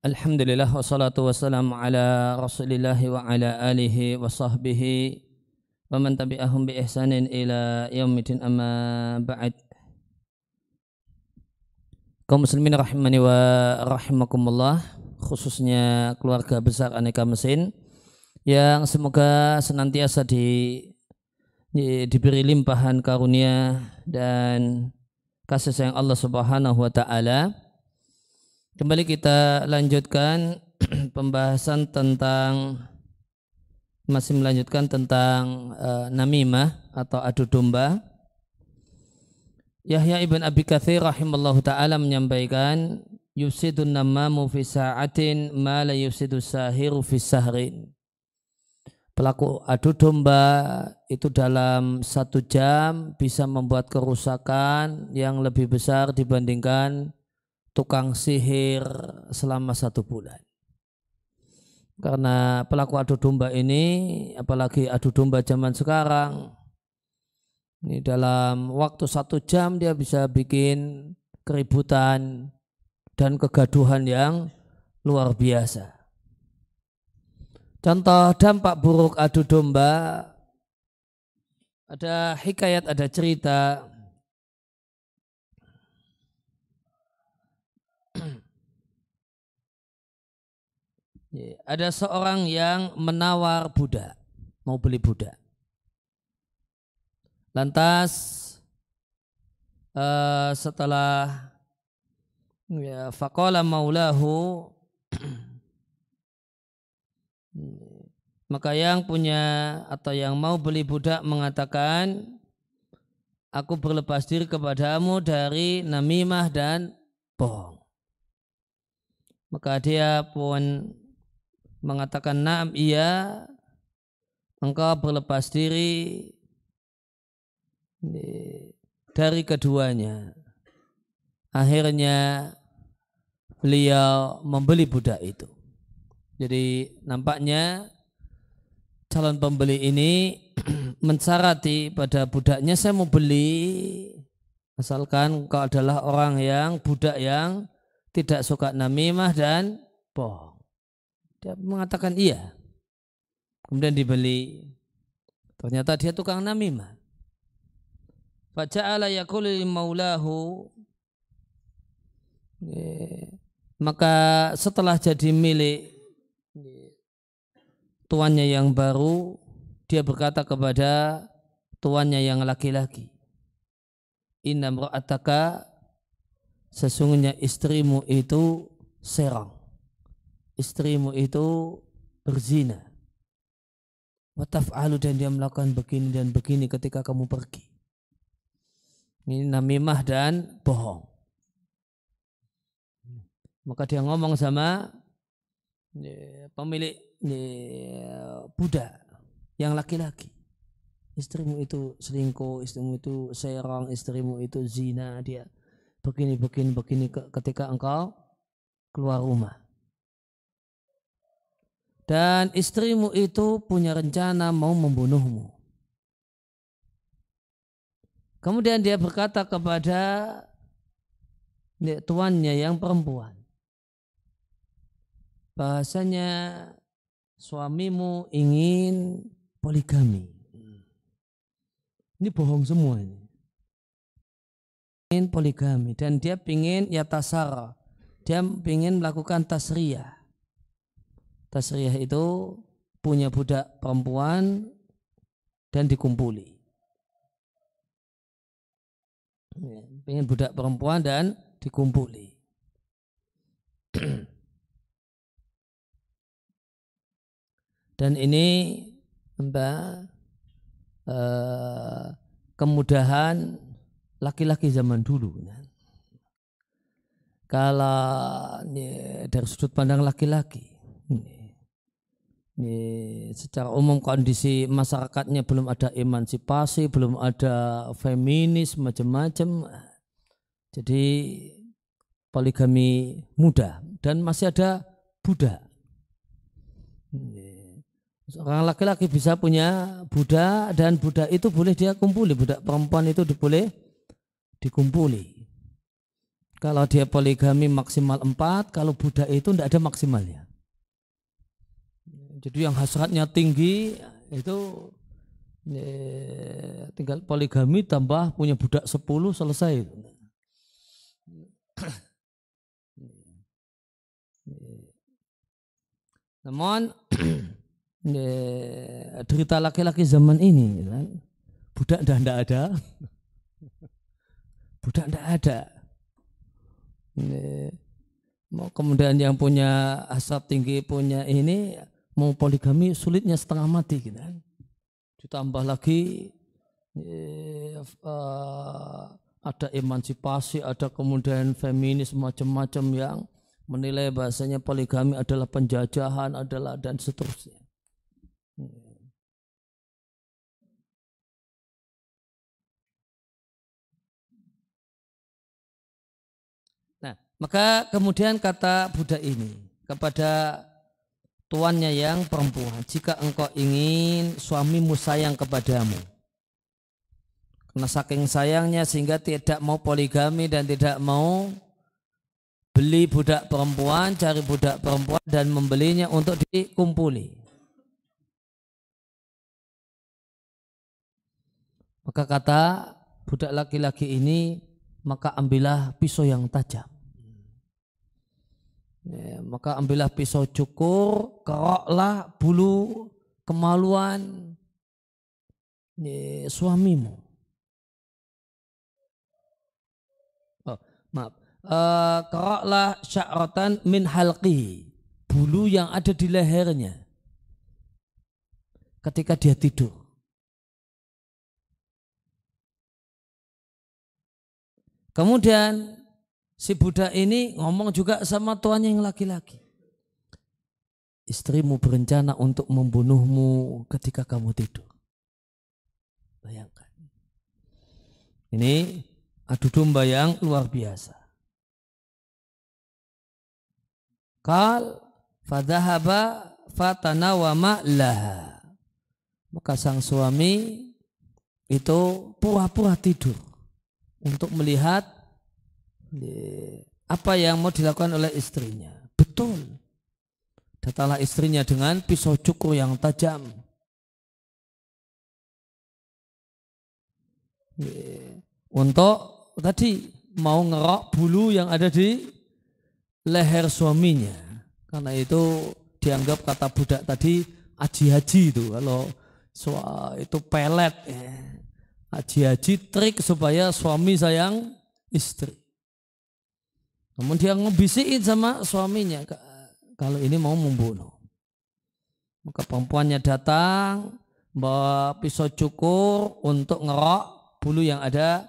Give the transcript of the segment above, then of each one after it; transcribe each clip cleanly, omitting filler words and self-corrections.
Alhamdulillah wassalatu wassalamu ala rasulillahi wa ala alihi wa sahbihi wa man tabi'ahum bi ihsanin ila yaumidin amma ba'd. Kaum muslimin rahimani wa rahimakumullah, khususnya keluarga besar Aneka Mesin yang semoga senantiasa diberi limpahan karunia dan kasih sayang Allah Subhanahu wa taala. Kembali kita lanjutkan pembahasan masih melanjutkan tentang namimah atau adu domba. Yahya ibn Abi Katsir rahimallahu ta'ala menyampaikan, yufsidun namamu fi sa'atin ma la yufsidus sahiru fi sahrin. Pelaku adu domba itu dalam 1 jam bisa membuat kerusakan yang lebih besar dibandingkan tukang sihir selama 1 bulan. Karena pelaku adu domba ini, apalagi adu domba zaman sekarang, ini dalam waktu 1 jam dia bisa bikin keributan dan kegaduhan yang luar biasa. Contoh dampak buruk adu domba, ada hikayat, ada cerita. Ada seorang yang menawar budak, mau beli budak. Lantas setelah faqala maulahu, maka yang punya atau yang mau beli budak mengatakan, aku berlepas diri kepadamu dari namimah dan bohong. Maka dia pun mengatakan, na'am, iya, engkau berlepas diri dari keduanya. Akhirnya beliau membeli budak itu. Jadi nampaknya calon pembeli ini mensyaratati pada budaknya, saya mau beli asalkan engkau adalah orang yang budak yang tidak suka namimah dan bohong. Dia mengatakan iya. Kemudian dibeli. Ternyata dia tukang namimah. Faja'ala yaqulu li maulahu. Maka setelah jadi milik tuannya yang baru, dia berkata kepada tuannya yang laki-laki, inna mra'ataka, sesungguhnya istrimu itu serong. Istrimu itu berzina. Wa taf'alu, dan dia melakukan begini dan begini ketika kamu pergi. Ini namimah dan bohong. Maka dia ngomong sama pemilik budak yang laki-laki, istrimu itu selingkuh, istrimu itu serong, istrimu itu zina, dia begini ketika engkau keluar rumah. Dan istrimu itu punya rencana mau membunuhmu. Kemudian dia berkata kepada tuannya yang perempuan, bahasanya suamimu ingin poligami. Ini bohong semua ini. Ingin poligami dan dia ingin yatasara. Dia ingin melakukan tasriyah. Tasriyah itu punya budak perempuan dan dikumpuli. Pengen budak perempuan dan dikumpuli. Dan ini kemudahan laki-laki zaman dulu. Kalau dari sudut pandang laki-laki, secara umum kondisi masyarakatnya belum ada emansipasi, belum ada feminis, macam-macam. Jadi poligami mudah dan masih ada budak. Seorang laki-laki bisa punya budak dan budak itu boleh dia kumpuli, budak perempuan itu boleh dikumpuli. Kalau dia poligami maksimal 4, kalau budak itu tidak ada maksimalnya. Jadi yang hasratnya tinggi itu tinggal poligami tambah punya budak 10 selesai. Namun derita laki-laki zaman ini budak tidak ada. Budak tidak ada. Kemudian yang punya hasrat tinggi, punya ini mau poligami sulitnya setengah mati gitu kan. Ditambah lagi ada emansipasi, ada kemudian feminis macam-macam yang menilai bahasanya poligami adalah penjajahan, adalah dan seterusnya. Nah, maka kemudian kata budak ini kepada tuannya yang perempuan, jika engkau ingin suamimu sayang kepadamu, karena saking sayangnya sehingga tidak mau poligami dan tidak mau beli budak perempuan, cari budak perempuan dan membelinya untuk dikumpuli. Maka kata budak laki-laki ini, maka ambillah pisau yang tajam. Maka ambillah pisau cukur, keroklah bulu kemaluan suamimu. Keroklah sya'ratan min halqi, bulu yang ada di lehernya ketika dia tidur. Kemudian si budak ini ngomong juga sama tuannya yang laki-laki. Istrimu berencana untuk membunuhmu ketika kamu tidur. Bayangkan. Ini adu domba yang luar biasa. Qal fadhahaba fatanawama laha. Maka sang suami itu pura-pura tidur untuk melihat apa yang mau dilakukan oleh istrinya. Betul. Datanglah istrinya dengan pisau cukur yang tajam. Untuk tadi mau ngerok bulu yang ada di leher suaminya. Karena itu dianggap kata budak tadi haji-haji itu. Kalau itu pelet. Haji-haji trik supaya suami sayang istri. Namun dia ngebisikin sama suaminya kalau ini mau membunuh. Maka perempuannya datang bawa pisau cukur untuk ngerok bulu yang ada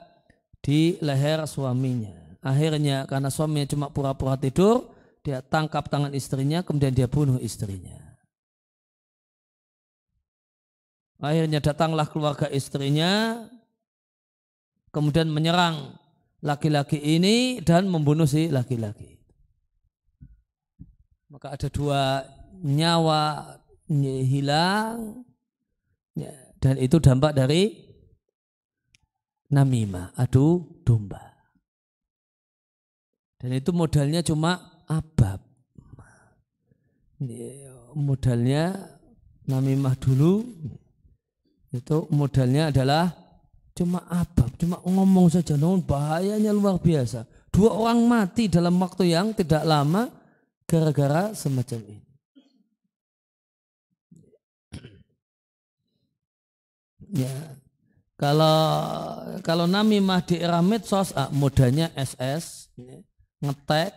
di leher suaminya. Akhirnya karena suaminya cuma pura-pura tidur, dia tangkap tangan istrinya kemudian dia bunuh istrinya. Akhirnya datanglah keluarga istrinya, kemudian menyerang laki-laki ini dan membunuh si laki-laki. Maka ada 2 nyawa hilang, dan itu dampak dari namimah, adu domba. Dan itu modalnya cuma abab. Modalnya namimah dulu itu modalnya adalah cuma abab, cuma ngomong saja. Namun bahayanya luar biasa. 2 orang mati dalam waktu yang tidak lama gara-gara semacam ini. Ya, kalau namimah di era medsos, modalnya SS, ngetek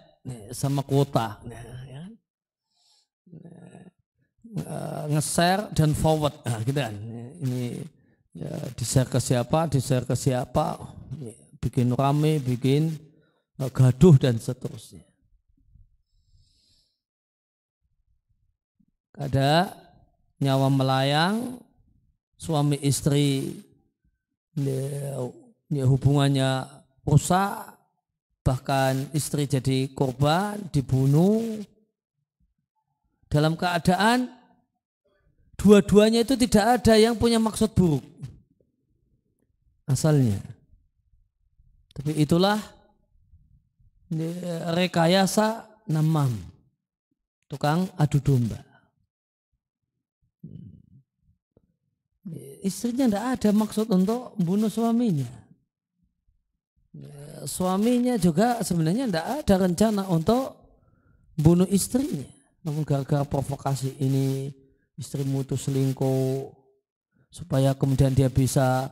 sama kuota, nge-share dan forward, gitu kan. Ini ya, di-share ke siapa, bikin rame, bikin gaduh dan seterusnya. Ada nyawa melayang, suami istri hubungannya rusak, bahkan istri jadi korban, dibunuh dalam keadaan dua-duanya itu tidak ada yang punya maksud buruk asalnya. Tapi itulah rekayasa namam, tukang adu domba. Istrinya tidak ada maksud untuk membunuh suaminya. Suaminya juga sebenarnya tidak ada rencana untuk bunuh istrinya. Namun gara-gara provokasi ini, istrimu itu selingkuh, supaya kemudian dia bisa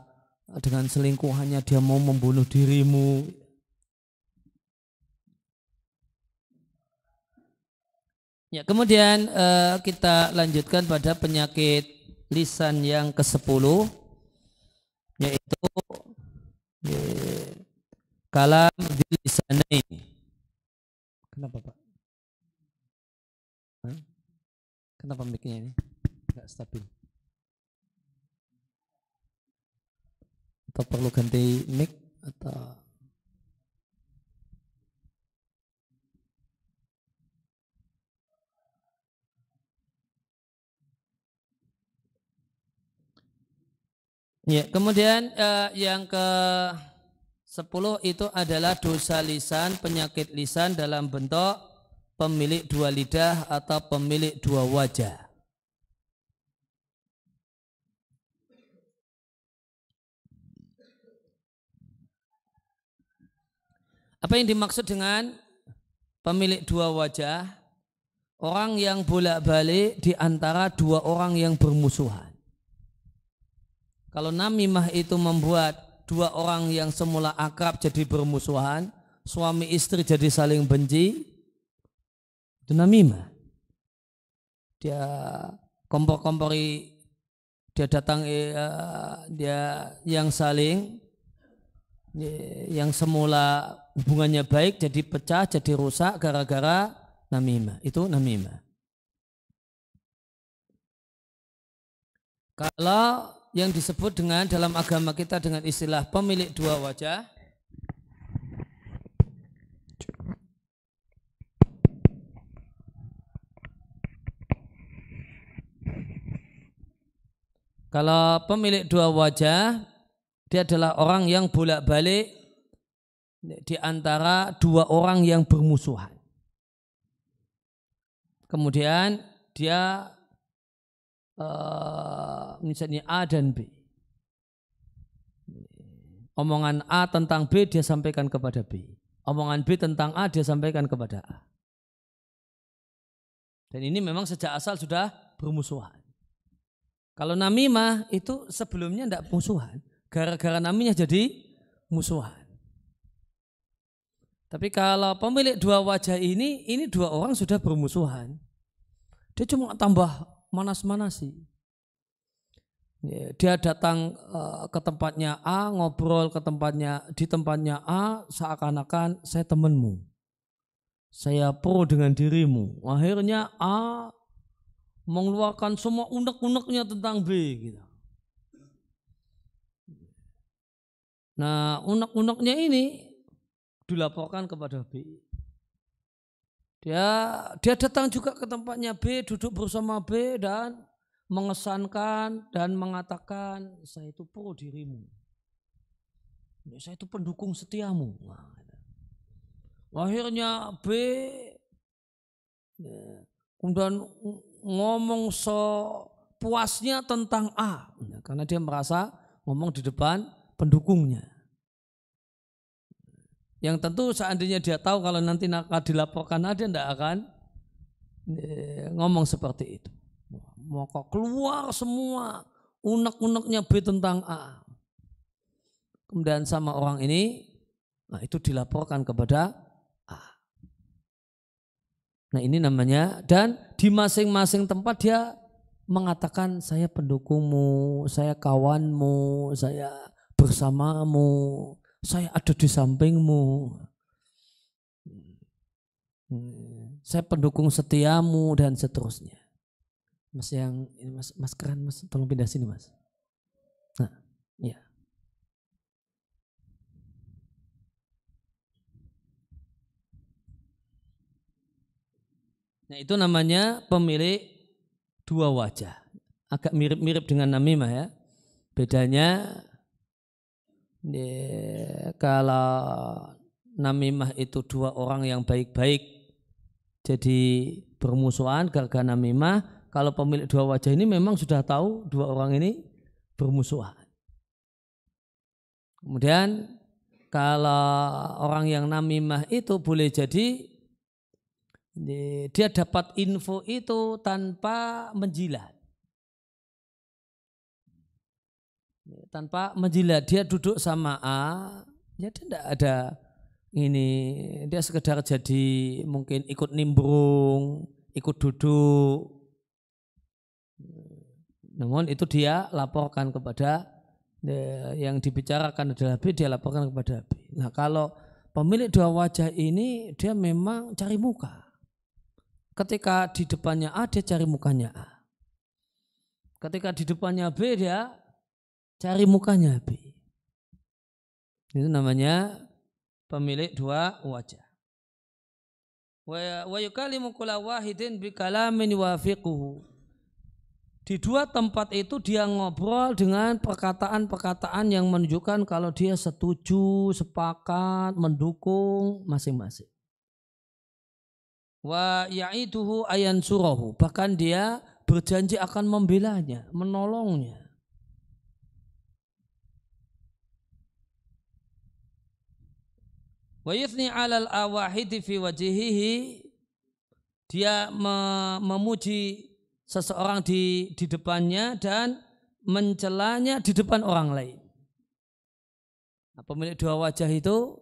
dengan selingkuhannya dia mau membunuh dirimu. Ya, kemudian kita lanjutkan pada penyakit lisan yang ke-10, yaitu kalam bil lisanain. Kenapa Pak? Kenapa mic-nya ini nggak stabil? Atau perlu ganti mic atau? Ya, kemudian yang ke-10 itu adalah dosa lisan, penyakit lisan dalam bentuk pemilik dua lidah atau pemilik dua wajah. Apa yang dimaksud dengan pemilik dua wajah? Orang yang bolak-balik di antara dua orang yang bermusuhan. Kalau namimah itu membuat dua orang yang semula akrab jadi bermusuhan, suami istri jadi saling benci, itu namimah. Dia kompor-kompori, dia datang, dia yang saling, yang semula hubungannya baik jadi pecah, jadi rusak gara-gara namimah. Itu namimah. Kalau yang disebut dengan dalam agama kita dengan istilah pemilik dua wajah, kalau pemilik dua wajah, dia adalah orang yang bolak-balik di antara dua orang yang bermusuhan. Kemudian dia misalnya A dan B. Omongan A tentang B dia sampaikan kepada B. Omongan B tentang A dia sampaikan kepada A. Dan ini memang sejak asal sudah bermusuhan. Kalau namimah itu sebelumnya tidak musuhan. Gara-gara namimah jadi musuhan. Tapi kalau pemilik dua wajah ini dua orang sudah bermusuhan. Dia cuma tambah manas-manasi. Dia datang ke tempatnya A, ngobrol di tempatnya A, seakan-akan saya temanmu. Saya pro dengan dirimu. Akhirnya A mengeluarkan semua unek-uneknya tentang B. Gitu. Nah, unek-uneknya ini dilaporkan kepada B. Dia datang juga ke tempatnya B, duduk bersama B dan mengesankan dan mengatakan saya itu pro dirimu. Saya itu pendukung setiamu. Akhirnya B kemudian ngomong sepuasnya tentang A karena dia merasa ngomong di depan pendukungnya. Yang tentu seandainya dia tahu kalau nanti akan dilaporkan A, dia tidak akan ngomong seperti itu. Maka keluar semua unek-uneknya B tentang A. Kemudian sama orang ini, nah itu dilaporkan kepada A. Nah ini namanya, dan di masing-masing tempat dia mengatakan saya pendukungmu, saya kawanmu, saya bersamamu, saya ada di sampingmu, saya pendukung setiamu dan seterusnya. Mas yang ini mas keren mas, tolong pindah sini mas. Nah, ya. Nah itu namanya pemilik dua wajah. Agak mirip-mirip dengan namimah ya. Bedanya kalau namimah itu dua orang yang baik-baik jadi bermusuhan gara-gara namimah. Kalau pemilik dua wajah ini memang sudah tahu dua orang ini bermusuhan. Kemudian kalau orang yang namimah itu boleh jadi dia dapat info itu tanpa menjilat. Tanpa menjilat, dia duduk sama A, ya dia tidak ada ini, dia sekedar jadi mungkin ikut nimbrung, ikut duduk. Namun itu dia laporkan kepada yang dibicarakan adalah B, dia laporkan kepada B. Nah kalau pemilik dua wajah ini dia memang cari muka. Ketika di depannya A dia cari mukanya A. Ketika di depannya B dia cari mukanya B. Itu namanya pemilik dua wajah. Wa yukallimu kulla wahidin bi kalamin yuwafiquhu. Di dua tempat itu dia ngobrol dengan perkataan-perkataan yang menunjukkan kalau dia setuju, sepakat, mendukung masing-masing. Wa ya'iduhu ayan surahu. Bahkan dia berjanji akan membelanya, menolongnya. Wa yuthni 'alal awahidi fi wajhihi. Dia memuji seseorang di depannya dan mencelanya di depan orang lain. Nah, pemilik dua wajah itu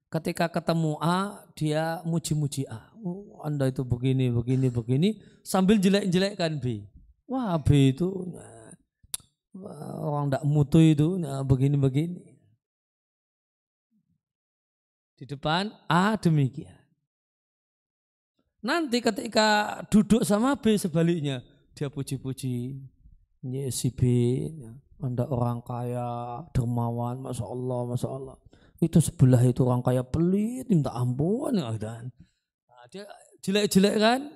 ketika ketemu A dia muji-muji A. Oh, Anda itu begini sambil jelek-jelekkan B. Wah B itu orang tidak mutu itu begini. Di depan A demikian. Nanti ketika duduk sama B sebaliknya dia puji-puji si B, Anda orang kaya, dermawan, masya Allah. Itu sebelah itu orang kaya pelit, minta ampun. Nah, dia jelek-jelekkan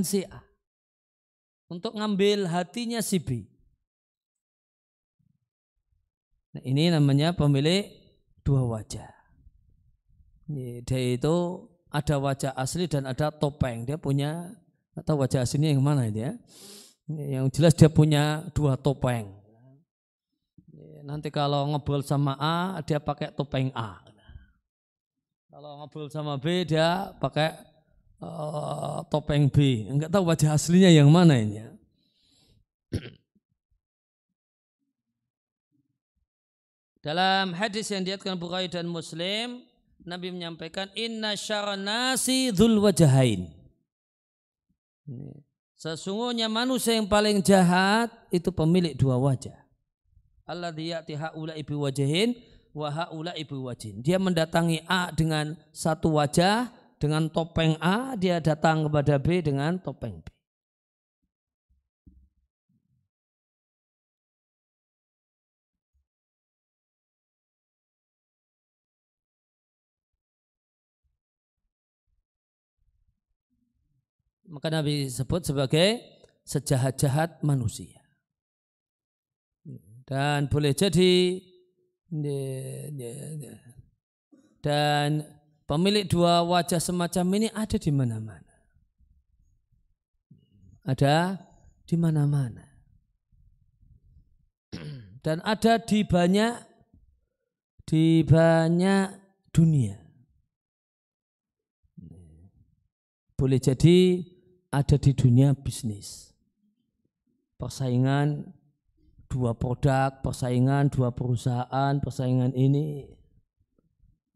si A untuk ngambil hatinya si B. Nah, ini namanya pemilik dua wajah. Dia itu ada wajah asli dan ada topeng. Dia punya, atau wajah aslinya yang mana itu ya? Yang jelas dia punya dua topeng. Nanti kalau ngobrol sama A, dia pakai topeng A. Kalau ngobrol sama B, dia pakai topeng B. Enggak tahu wajah aslinya yang mana ini ya. Dalam hadis yang diriwayatkan Bukhari dan Muslim, Nabi menyampaikan inna syarran nasi dzul wajahain. Sesungguhnya manusia yang paling jahat itu pemilik dua wajah. Alladzi ya'ti haula'i bi wajhin wa haula'i bi wajhin. Dia mendatangi A dengan satu wajah, dengan topeng A, dia datang kepada B dengan topeng B. Maka Nabi sebut sebagai sejahat-jahat manusia. Dan boleh jadi dan pemilik dua wajah semacam ini ada di mana-mana. Ada di mana-mana. Dan ada di banyak dunia. Boleh jadi ada di dunia bisnis. Persaingan dua produk, persaingan dua perusahaan, persaingan ini.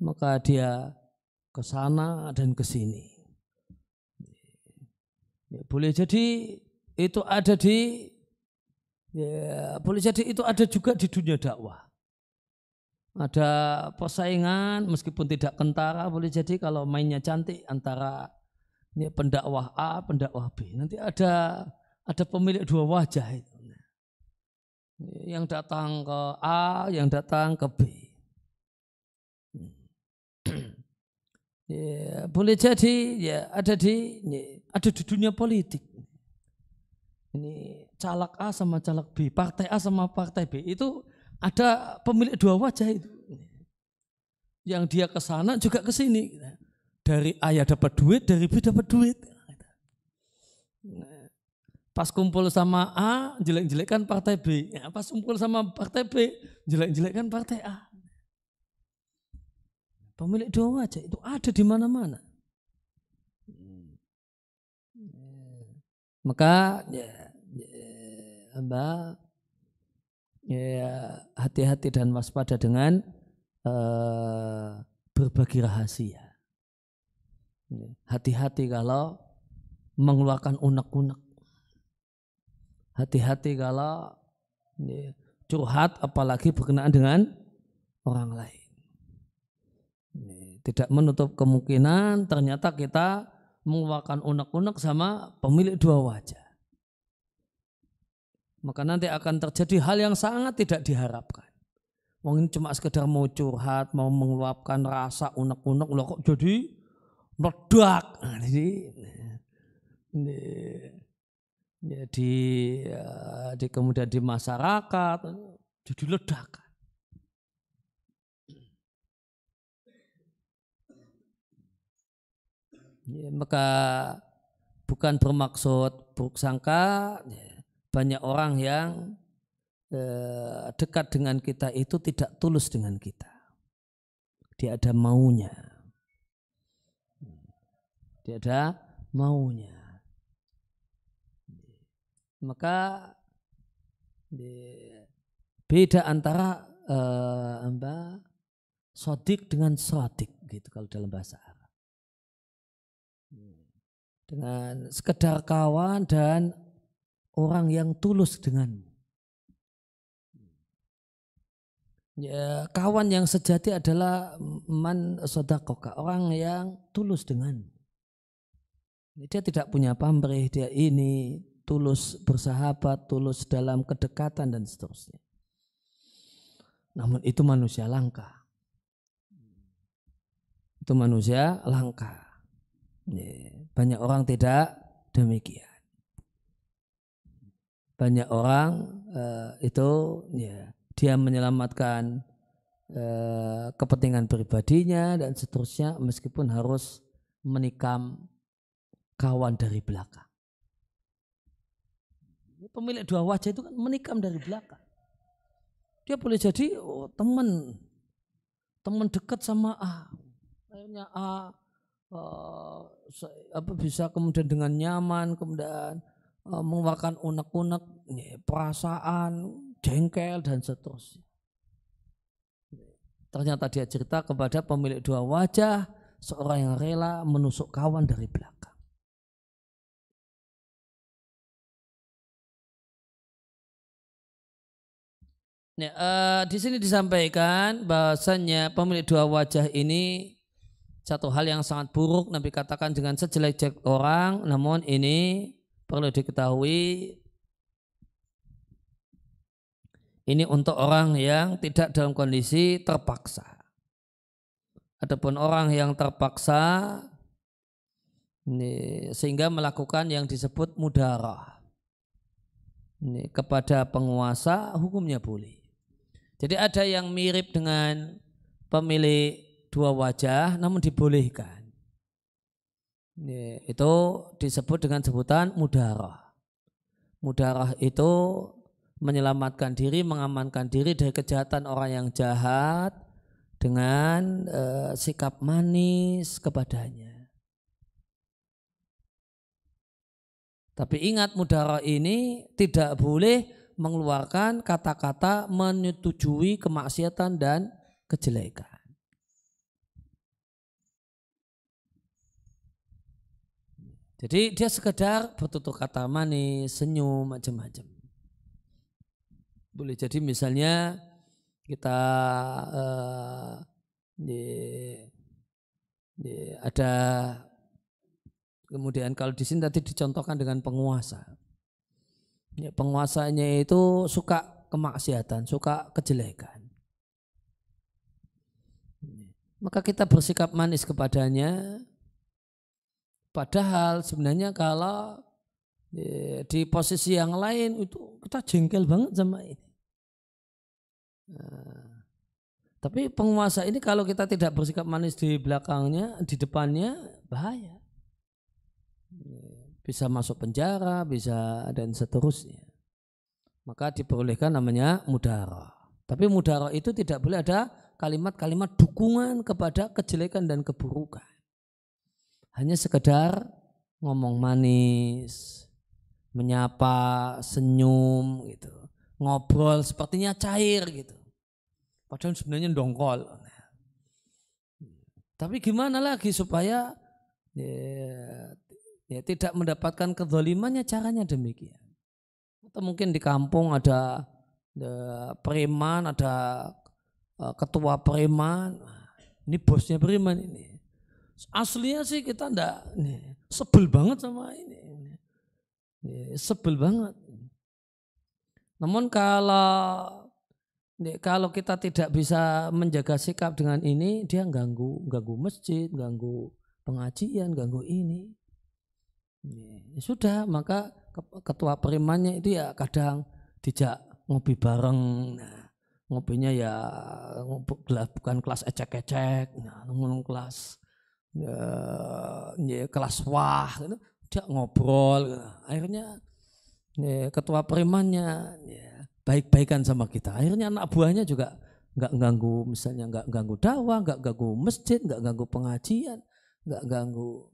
Maka dia ke sana dan ke sini. Boleh jadi itu ada boleh jadi itu ada juga di dunia dakwah. Ada persaingan meskipun tidak kentara, boleh jadi kalau mainnya cantik antara pendakwah A, pendakwah B. Nanti ada pemilik dua wajah itu. Yang datang ke A, yang datang ke B. Ya, boleh jadi ya ada di dunia politik. Ini caleg A sama caleg B, partai A sama partai B itu ada pemilik dua wajah itu. yang dia ke sana juga ke sini. Dari A dapat duit, dari B dapat duit. Pas kumpul sama A, jelek-jelekkan partai B. Ya, pas kumpul sama partai B, jelek-jelekkan partai A. Pemilik dua wajah itu ada di mana-mana. Maka hati-hati dan waspada dengan berbagi rahasia. Hati-hati kalau mengeluarkan unek-unek. Hati-hati kalau curhat apalagi berkenaan dengan orang lain. Tidak menutup kemungkinan ternyata kita mengeluarkan unek-unek sama pemilik dua wajah. Maka nanti akan terjadi hal yang sangat tidak diharapkan. Mungkin cuma sekedar mau curhat, mau mengeluapkan rasa unek-unek, loh kok jadi meledak. Jadi kemudian di masyarakat jadi ledakan. Maka bukan bermaksud buruk sangka, banyak orang yang dekat dengan kita itu tidak tulus dengan kita. Dia ada maunya. Dia ada maunya. Maka beda antara sodik dengan sodik gitu kalau dalam bahasa Arab. Dengan sekedar kawan dan orang yang tulus denganmu. Ya, kawan yang sejati adalah man sodakoka, orang yang tulus denganmu. Dia tidak punya pamrih, dia ini tulus bersahabat, tulus dalam kedekatan dan seterusnya. Namun itu manusia langka. Itu manusia langka. Banyak orang tidak demikian. Banyak orang itu dia menyelamatkan kepentingan pribadinya dan seterusnya meskipun harus menikam kawan dari belakang. Pemilik dua wajah itu kan menikam dari belakang. Dia boleh jadi teman dekat sama A. Akhirnya A bisa kemudian dengan nyaman kemudian mengeluarkan unek-unek perasaan jengkel dan seterusnya. Ternyata dia cerita kepada pemilik dua wajah, seorang yang rela menusuk kawan dari belakang. Di sini disampaikan bahasanya pemilik dua wajah ini satu hal yang sangat buruk. Nabi katakan dengan sejelek-jelek orang, namun ini perlu diketahui ini untuk orang yang tidak dalam kondisi terpaksa. Adapun orang yang terpaksa sehingga melakukan yang disebut mudarah kepada penguasa, hukumnya boleh. Jadi ada yang mirip dengan pemilik dua wajah namun dibolehkan. Itu disebut dengan sebutan mudarah. Mudarah itu menyelamatkan diri, mengamankan diri dari kejahatan orang yang jahat dengan sikap manis kepadanya. Tapi ingat, mudarah ini tidak boleh mengeluarkan kata-kata menyetujui kemaksiatan dan kejelekan. Jadi dia sekedar bertutur kata manis, senyum, macam-macam. Boleh jadi misalnya kita ada, kemudian kalau di sini tadi dicontohkan dengan penguasa. Penguasanya itu suka kemaksiatan, suka kejelekan. Maka kita bersikap manis kepadanya. Padahal sebenarnya kalau di posisi yang lain itu kita jengkel banget sama ini. Tapi penguasa ini kalau kita tidak bersikap manis di belakangnya, di depannya bahaya. Bisa masuk penjara, bisa dan seterusnya. Maka diperbolehkan namanya mudarah. Tapi mudarah itu tidak boleh ada kalimat-kalimat dukungan kepada kejelekan dan keburukan. Hanya sekedar ngomong manis, menyapa, senyum gitu. Ngobrol sepertinya cair gitu. Padahal sebenarnya dongkol. Tapi gimana lagi supaya ya tidak mendapatkan kezalimannya, caranya demikian. Atau mungkin di kampung ada preman, ada ketua preman. Ini bosnya preman ini. Aslinya sih kita enggak sebel banget sama ini. Sebel banget. Namun kalau kita tidak bisa menjaga sikap dengan ini, dia ganggu masjid, ganggu pengajian, ganggu ini. Ya sudah, maka ketua premannya itu ya kadang dijak ngopi bareng. Nah, ngopinya ya bukan kelas ecek-ecek, namun kelas kelas wah, gitu. Dia ngobrol. Gitu. Akhirnya ketua premannya baik-baikan sama kita. Akhirnya anak buahnya juga nggak ganggu, misalnya nggak ganggu dakwah, nggak ganggu masjid, nggak ganggu pengajian, nggak ganggu,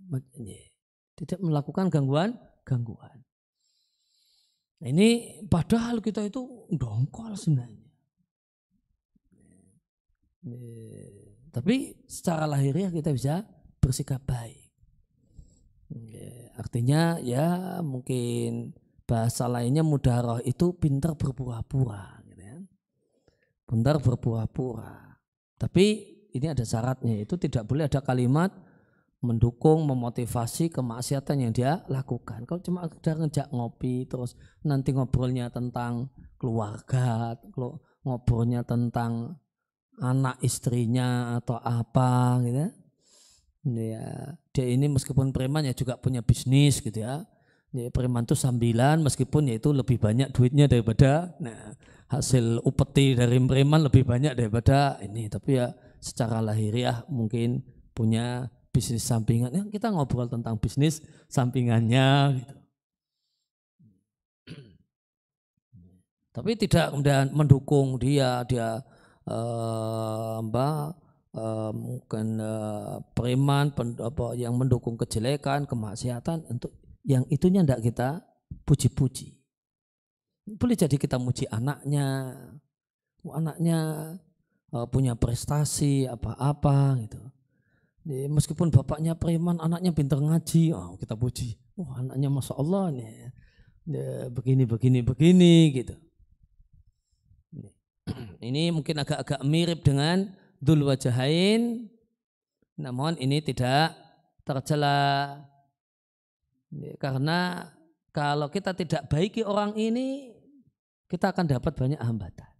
tidak melakukan gangguan. Nah, ini padahal kita itu dongkol sebenarnya. Tapi secara lahiriah kita bisa bersikap baik. Artinya ya mungkin bahasa lainnya mudarah itu pintar berpura-pura. Pintar berpura-pura. Tapi ini ada syaratnya, itu tidak boleh ada kalimat mendukung, memotivasi kemaksiatan yang dia lakukan. Kalau cuma sekedar ngejak ngopi, terus nanti ngobrolnya tentang keluarga, ngobrolnya tentang anak istrinya atau apa gitu ya. Dia ini meskipun preman ya juga punya bisnis gitu ya. Preman itu sambilan, meskipun ya itu lebih banyak duitnya daripada hasil upeti dari preman lebih banyak daripada ini. Tapi ya secara lahiriah mungkin punya bisnis sampingan. Ya, kita ngobrol tentang bisnis sampingannya gitu. Tapi tidak kemudian mendukung dia mungkin preman yang mendukung kejelekan, kemaksiatan, untuk yang itunya tidak kita puji-puji. Boleh jadi kita muji anaknya punya prestasi apa-apa gitu. Meskipun bapaknya preman, anaknya pintar ngaji, kita puji. Wah, anaknya masya Allah nih, begini gitu. Ini mungkin agak-agak mirip dengan Dzul Wajahain, namun ini tidak tercela. Karena kalau kita tidak baiki orang ini, kita akan dapat banyak hambatan.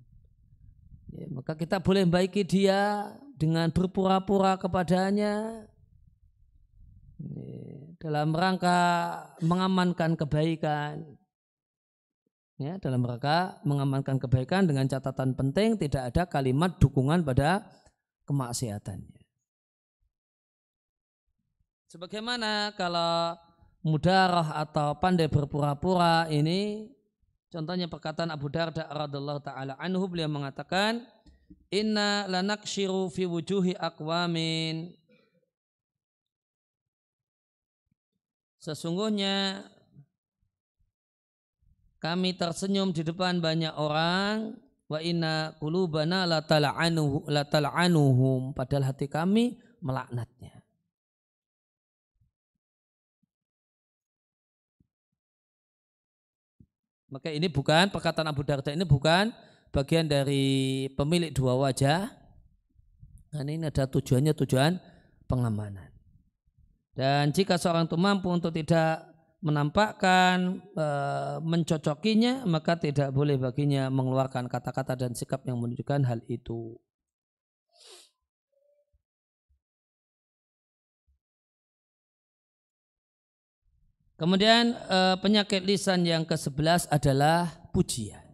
Maka kita boleh baiki dia dengan berpura-pura kepadanya dalam rangka mengamankan kebaikan. Ya, dalam rangka mengamankan kebaikan dengan catatan penting tidak ada kalimat dukungan pada kemaksiatannya. Sebagaimana kalau mudarah atau pandai berpura-pura ini, contohnya perkataan Abu Darda radhiyallahu taala anhu, beliau mengatakan, inna lanakshiru fi wujuhi aqwamin, sesungguhnya kami tersenyum di depan banyak orang, wa inna qulubana latal'anuhum, padahal hati kami melaknatnya. Maka ini bukan, perkataan Abu Darda ini bukan bagian dari pemilik dua wajah. Nah, ini ada tujuan pengamanan. Dan jika seorang itu mampu untuk tidak menampakkan, mencocokinya, maka tidak boleh baginya mengeluarkan kata-kata dan sikap yang menunjukkan hal itu. Kemudian penyakit lisan yang ke-11 adalah pujian.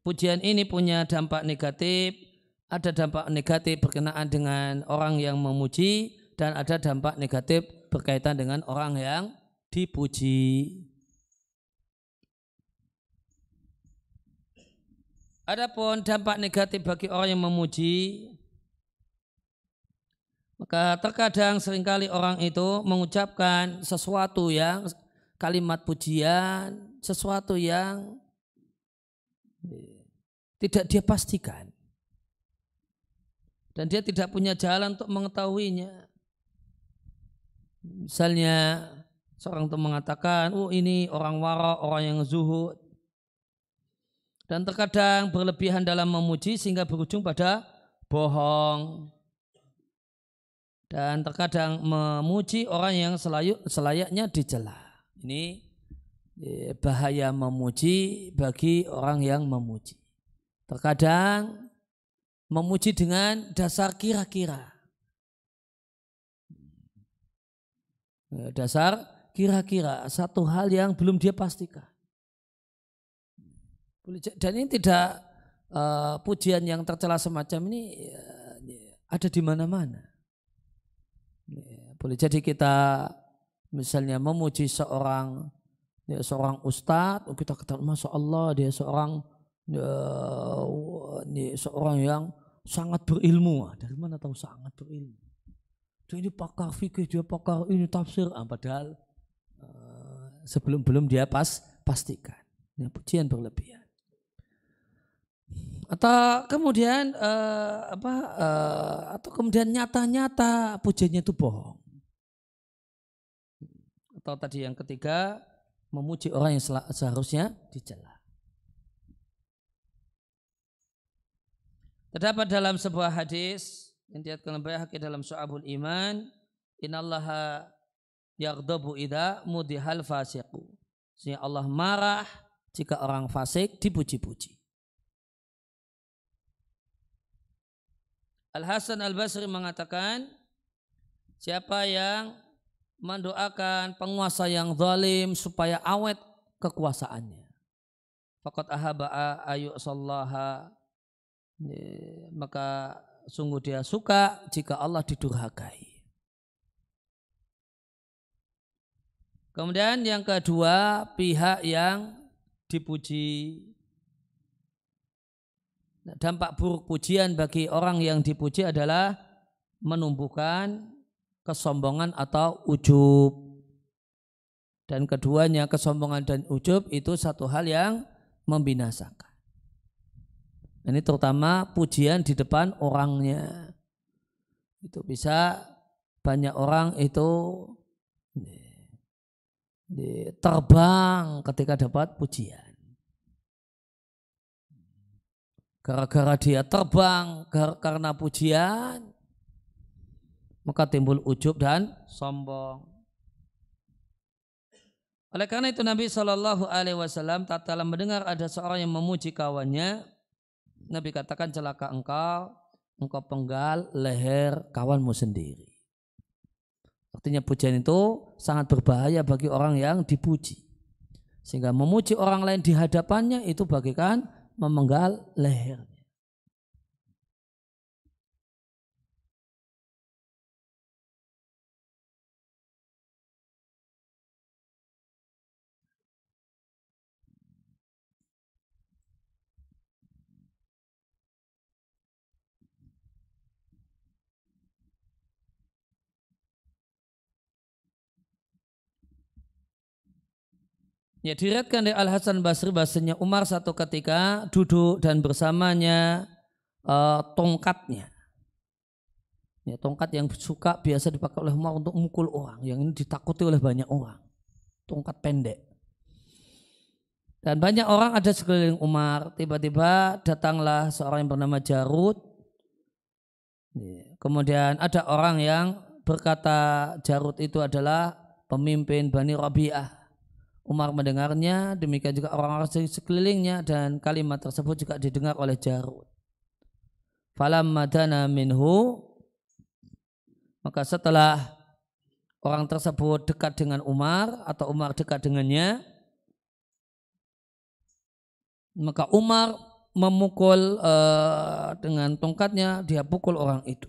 pujian ini punya dampak negatif, ada dampak negatif berkenaan dengan orang yang memuji dan ada dampak negatif berkaitan dengan orang yang dipuji. Adapun dampak negatif bagi orang yang memuji, maka terkadang seringkali orang itu mengucapkan sesuatu yang kalimat pujian, sesuatu yang tidak dia pastikan. Dan dia tidak punya jalan untuk mengetahuinya. Misalnya seorang itu mengatakan, oh ini orang wara, orang yang zuhud. Dan terkadang berlebihan dalam memuji sehingga berujung pada bohong. Dan terkadang memuji orang yang selayaknya dicela. Ini bahaya memuji bagi orang yang memuji. Terkadang memuji dengan dasar kira-kira. Dasar kira-kira, satu hal yang belum dia pastikan. Dan ini tidak pujian yang tercela semacam ini ada di mana-mana. Boleh jadi kita misalnya memuji seorang ustadz, kita katakan Masya Allah dia seorang yang sangat berilmu. Dari mana tahu sangat berilmu? Dia ini pakar fikih, dia pakar ini tafsir. Padahal sebelum dia pastikan. Ini pujian berlebihan. Atau kemudian atau kemudian nyata-nyata pujiannya itu bohong. Atau tadi yang ketiga, memuji orang yang seharusnya dicela. Terdapat dalam sebuah hadis yang diriwayatkan oleh Baihaqi dalam Syu'abul Iman, innallaha yaghdabu idza mudihal fasiqu. Sehingga Allah marah jika orang fasik dipuji-puji. Al-Hasan Al-Basri mengatakan, siapa yang mendoakan penguasa yang zalim supaya awet kekuasaannya, faqad ahaba ayu sallaha, maka sungguh dia suka jika Allah didurhakai. Kemudian yang kedua, pihak yang dipuji. Dampak buruk pujian bagi orang yang dipuji adalah menumbuhkan kesombongan atau ujub. Dan keduanya, kesombongan dan ujub itu satu hal yang membinasakan. Ini terutama pujian di depan orangnya. Itu bisa banyak orang itu terbang ketika dapat pujian. Gara-gara dia terbang karena pujian, maka timbul ujub dan sombong. Oleh karena itu Nabi SAW tatkala mendengar ada seorang yang memuji kawannya, Nabi katakan, celaka engkau penggal leher kawanmu sendiri. Artinya pujian itu sangat berbahaya bagi orang yang dipuji. Sehingga memuji orang lain di hadapannya itu bagaikan memenggal lehernya. Ya, diriwayatkan dari Al Hasan Basri bahasanya Umar satu ketika duduk dan bersamanya tongkatnya. Ya, tongkat yang suka biasa dipakai oleh Umar untuk memukul orang, yang ini ditakuti oleh banyak orang. Tongkat pendek. Dan banyak orang ada sekeliling Umar. Tiba-tiba datanglah seorang yang bernama Jarud. Kemudian ada orang yang berkata Jarud itu adalah pemimpin Bani Rabi'ah. Umar mendengarnya, demikian juga orang-orang sekelilingnya, dan kalimat tersebut juga didengar oleh Jarud. Falamma dana minhu, maka setelah orang tersebut dekat dengan Umar atau Umar dekat dengannya, maka Umar memukul dengan tongkatnya, dia pukul orang itu.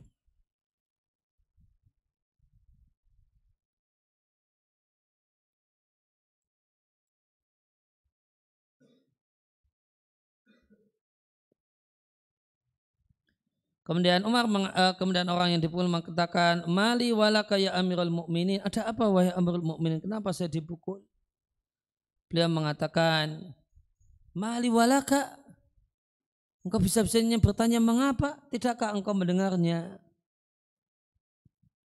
Kemudian orang yang dipukul mengatakan, "Mali walaka ya Amirul Mukminin?" Ada apa wahai Amirul Mukminin? Kenapa saya dipukul? Beliau mengatakan, "Mali walaka?" Engkau bisa-bisanya bertanya mengapa? Tidakkah engkau mendengarnya?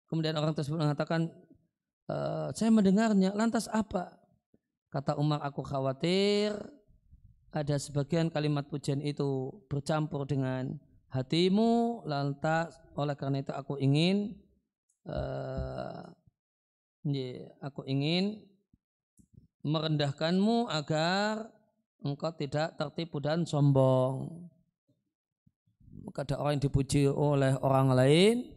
Kemudian orang tersebut mengatakan, saya mendengarnya. Lantas apa? Kata Umar, aku khawatir ada sebagian kalimat pujian itu bercampur dengan hatimu. Lantas oleh karena itu aku ingin merendahkanmu agar engkau tidak tertipu dan sombong. Maka ada orang yang dipuji oleh orang lain,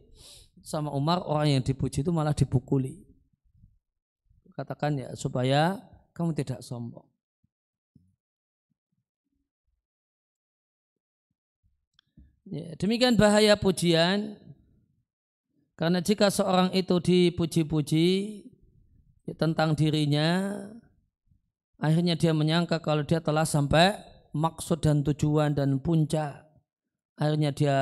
sama Umar orang yang dipuji itu malah dipukuli. Katakan ya supaya kamu tidak sombong. Ya, demikian bahaya pujian, karena jika seorang itu dipuji-puji ya, tentang dirinya, akhirnya dia menyangka kalau dia telah sampai maksud dan tujuan dan puncak. Akhirnya dia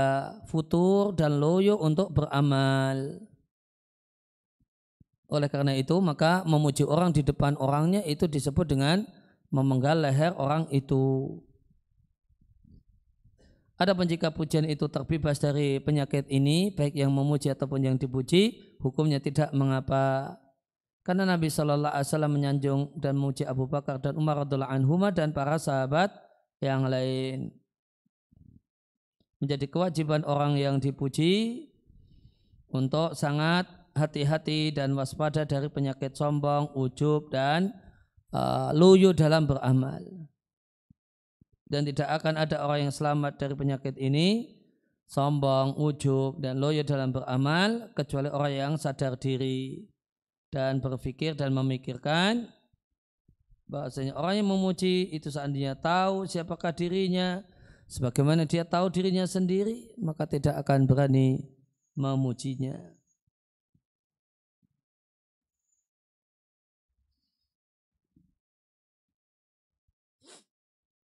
futur dan loyo untuk beramal. Oleh karena itu maka memuji orang di depan orangnya itu disebut dengan memenggal leher orang itu. Adapun jika pujian itu terbebas dari penyakit ini, baik yang memuji ataupun yang dipuji, hukumnya tidak mengapa. Karena Nabi Shallallahu Alaihi Wasallam menyanjung dan memuji Abu Bakar dan Umar radhiallahu anhuma dan para sahabat yang lain. Menjadi kewajiban orang yang dipuji untuk sangat hati-hati dan waspada dari penyakit sombong, ujub dan loyo dalam beramal. Dan tidak akan ada orang yang selamat dari penyakit ini, sombong, ujub dan loyo dalam beramal, kecuali orang yang sadar diri dan berpikir dan memikirkan bahasanya orang yang memuji itu seandainya tahu siapakah dirinya, sebagaimana dia tahu dirinya sendiri, maka tidak akan berani memujinya.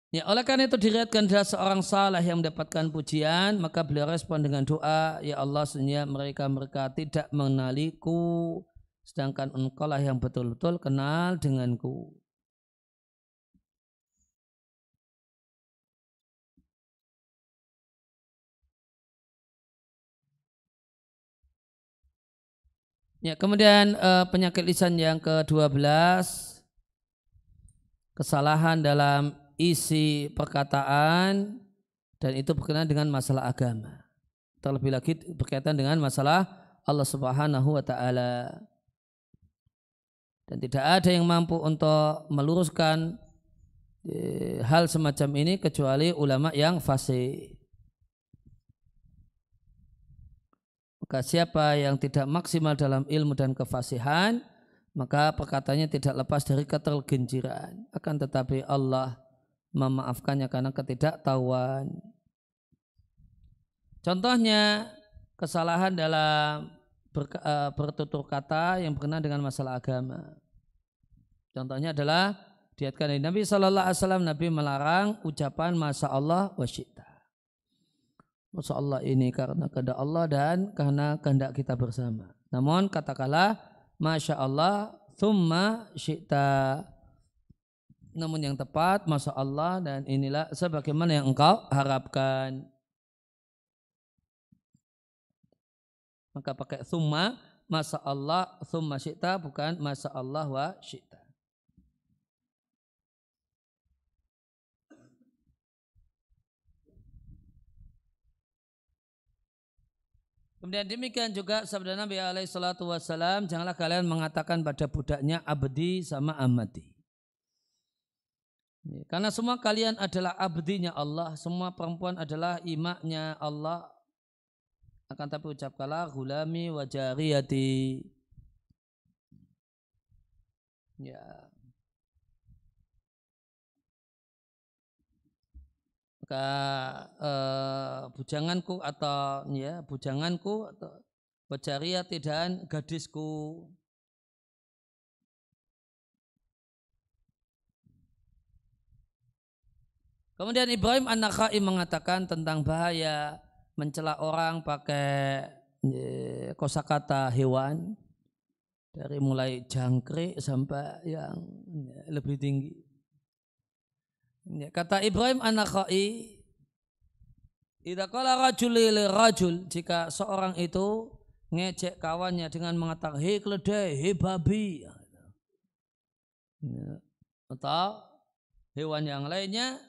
Ya, oleh karena itu diriwayatkan adalah seorang saleh yang mendapatkan pujian, maka beliau respon dengan doa, ya Allah, sesungguhnya mereka tidak mengenaliku, sedangkan engkau lah yang betul-betul kenal denganku. Ya, kemudian penyakit lisan yang ke-12, kesalahan dalam isi perkataan dan itu berkenaan dengan masalah agama. Terlebih lagi berkaitan dengan masalah Allah Subhanahu wa taala. Dan tidak ada yang mampu untuk meluruskan hal semacam ini kecuali ulama yang fasih. Maka siapa yang tidak maksimal dalam ilmu dan kefasihan, maka perkataannya tidak lepas dari ketergenciran. Akan tetapi Allah memaafkannya karena ketidaktahuan. Contohnya kesalahan dalam bertutur kata yang berkenaan dengan masalah agama. Contohnya adalah diatkan dari Nabi Sallallahu Alaihi Wasallam, Nabi melarang ucapan Masya Allah wa syi'ta. Masya Allah ini karena kehendak Allah dan karena kehendak kita bersama. Namun katakanlah Masya Allah thumma syi'ta. Namun yang tepat Masya Allah dan inilah sebagaimana yang engkau harapkan. Maka pakai thumma Masya Allah thumma syi'ta, bukan Masya Allah wa syi'ta. Kemudian demikian juga sabda Nabi alaihi salatu wassalam, janganlah kalian mengatakan pada budaknya abdi sama amati. Karena semua kalian adalah abdinya Allah, semua perempuan adalah imaknya Allah. Akan tapi ucapkanlah gulami wa jariyati. Ya. Maka bujanganku atau wajariyati dan gadisku. Kemudian Ibrahim An-Nakhai mengatakan tentang bahaya mencela orang pakai kosakata hewan, dari mulai jangkrik sampai yang lebih tinggi. Kata Ibrahim An-Nakhai, idza qala rajul li rajul, jika seorang itu ngejek kawannya dengan mengatakan hei keledai, hei babi, atau hewan yang lainnya,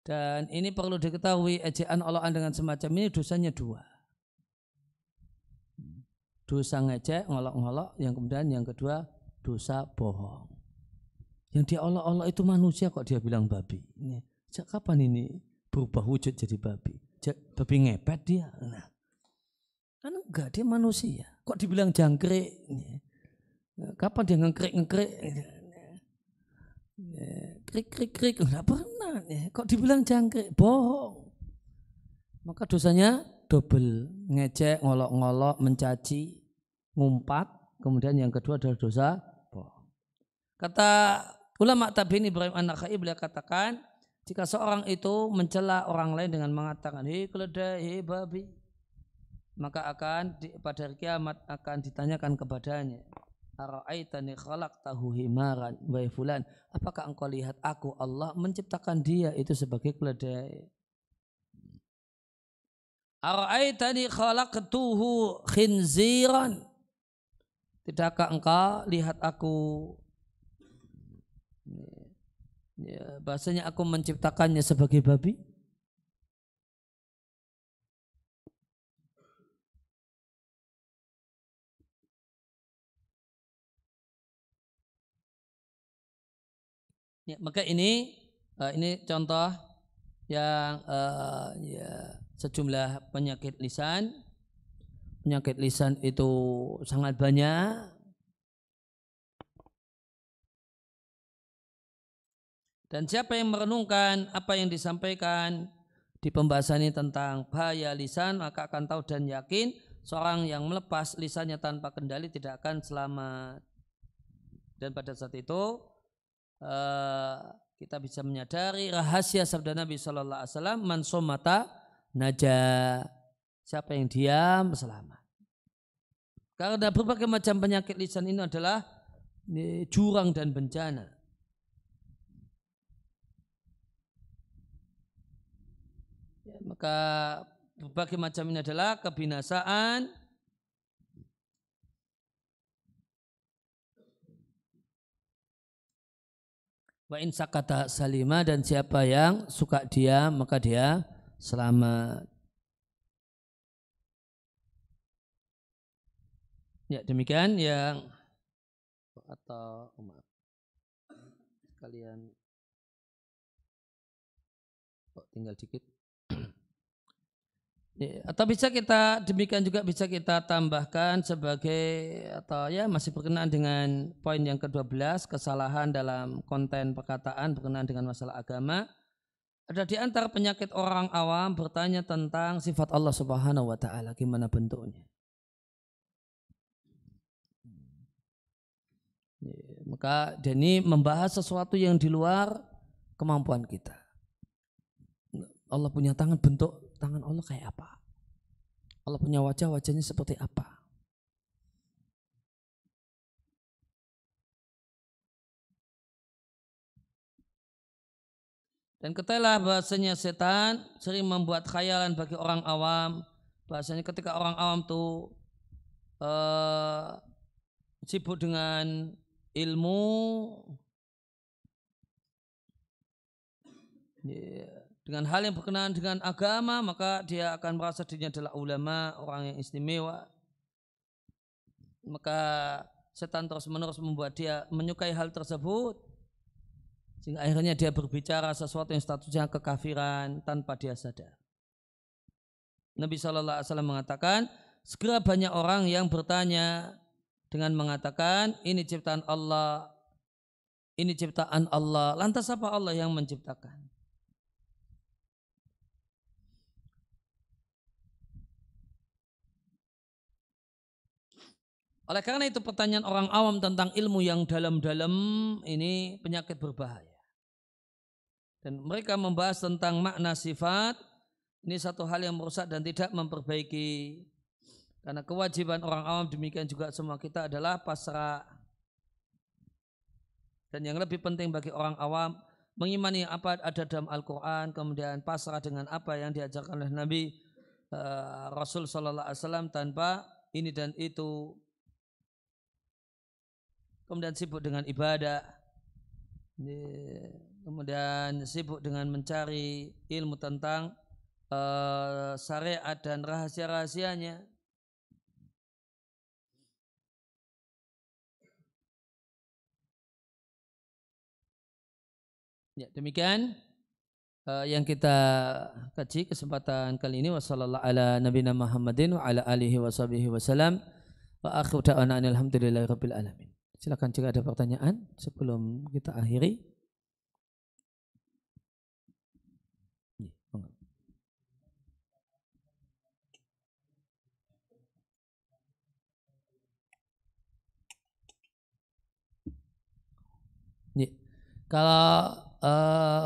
dan ini perlu diketahui, ejekan olokan dengan semacam ini dosanya dua. Dosa ngejek, ngolok-ngolok, yang kemudian yang kedua dosa bohong. Yang dia olok-olok itu manusia kok dia bilang babi. Sejak kapan ini berubah wujud jadi babi? Babi ngepet dia. Nah, kan enggak, dia manusia. Kok dibilang jangkrik? Kapan dia ngekrik-ngekrik? Krik-krik-krik, enggak pernah. Kok dibilang jangkrik? Bohong. Maka dosanya double. Ngejek, ngolok-ngolok, mencaci, ngumpat. Kemudian yang kedua adalah dosa bohong. Kata ulama tabi'in Ibrahim An-Nakhai, beliau katakan, jika seorang itu mencela orang lain dengan mengatakan hei keledai, hei babi, maka pada hari kiamat akan ditanyakan kepadanya, ara'aitani khalaqtahu himaran wa fulan, apakah engkau lihat aku Allah menciptakan dia itu sebagai keledai? Ara'aitani khalaqtuhu khinziran, tidakkah engkau lihat aku, bahasanya aku menciptakannya sebagai babi? Ya, maka ini contoh yang sejumlah penyakit lisan. Penyakit lisan itu sangat banyak. Dan siapa yang merenungkan apa yang disampaikan di pembahasan ini tentang bahaya lisan, maka akan tahu dan yakin seorang yang melepas lisannya tanpa kendali tidak akan selamat. Dan pada saat itu kita bisa menyadari rahasia sabda Nabi Sallallahu Alaihi Wasallam, man somata naja, siapa yang diam selamat. Karena berbagai macam penyakit lisan ini adalah jurang dan bencana. Ya, maka berbagai macam ini adalah kebinasaan. Wa in sakata salima, dan siapa yang suka diam maka dia selamat. Ya, demikian yang atau kalian tinggal dikit. Ya, atau bisa kita demikian juga bisa kita tambahkan sebagai, atau ya masih berkenaan dengan poin yang ke-12, kesalahan dalam konten perkataan berkenaan dengan masalah agama. Ada di antara penyakit orang awam bertanya tentang sifat Allah Subhanahu wa taala, gimana bentuknya. Ya, maka ini membahas sesuatu yang di luar kemampuan kita. Allah punya tangan, bentuk tangan Allah kayak apa? Allah punya wajah, wajahnya seperti apa? Dan ketahuilah bahasanya setan sering membuat khayalan bagi orang awam. Bahasanya ketika orang awam itu sibuk dengan ilmu, dengan hal yang berkenaan dengan agama, maka dia akan merasa dirinya adalah ulama, orang yang istimewa. Maka setan terus menerus membuat dia menyukai hal tersebut, sehingga akhirnya dia berbicara sesuatu yang statusnya kekafiran tanpa dia sadar. Nabi SAW mengatakan, segera banyak orang yang bertanya dengan mengatakan, ini ciptaan Allah, ini ciptaan Allah. Lantas apa Allah yang menciptakan? Oleh karena itu pertanyaan orang awam tentang ilmu yang dalam-dalam ini penyakit berbahaya. Dan mereka membahas tentang makna sifat, ini satu hal yang merusak dan tidak memperbaiki. Karena kewajiban orang awam demikian juga semua kita adalah pasrah. Dan yang lebih penting bagi orang awam mengimani apa ada dalam Al-Quran, kemudian pasrah dengan apa yang diajarkan oleh Nabi Rasul Sallallahu Alaihi Wasallam tanpa ini dan itu. Kemudian sibuk dengan ibadah, kemudian sibuk dengan mencari ilmu tentang syariat dan rahasia-rahasianya. Ya, demikian yang kita kaji kesempatan kali ini. Wassallallahu ala nabiyina Muhammadin wa ala alihi wasallam wa akhiru da'wana alhamdulillahirabbil alamin. Silakan jika ada pertanyaan sebelum kita akhiri. Kalau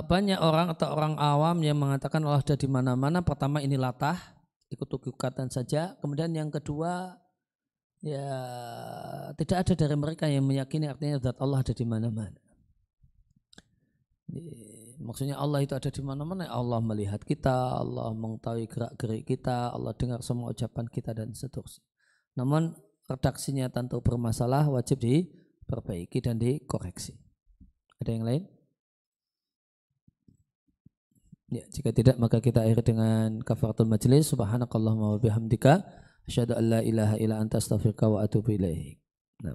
banyak orang atau orang awam yang mengatakan Allah ada di mana-mana, pertama ini latah, ikut-ikutan saja. Kemudian yang kedua, ya tidak ada dari mereka yang meyakini artinya zat Allah ada di mana-mana. Maksudnya Allah itu ada di mana-mana. Allah melihat kita, Allah mengetahui gerak-gerik kita, Allah dengar semua ucapan kita dan seterusnya. Namun redaksinya tentu bermasalah, wajib diperbaiki dan dikoreksi. Ada yang lain? Ya, jika tidak maka kita akhiri dengan kafaratul majlis. Subhanakallahumma wa bihamdika asyhadu an la ilaha illa anta astaghfiruka wa atubu ilaik. Nah.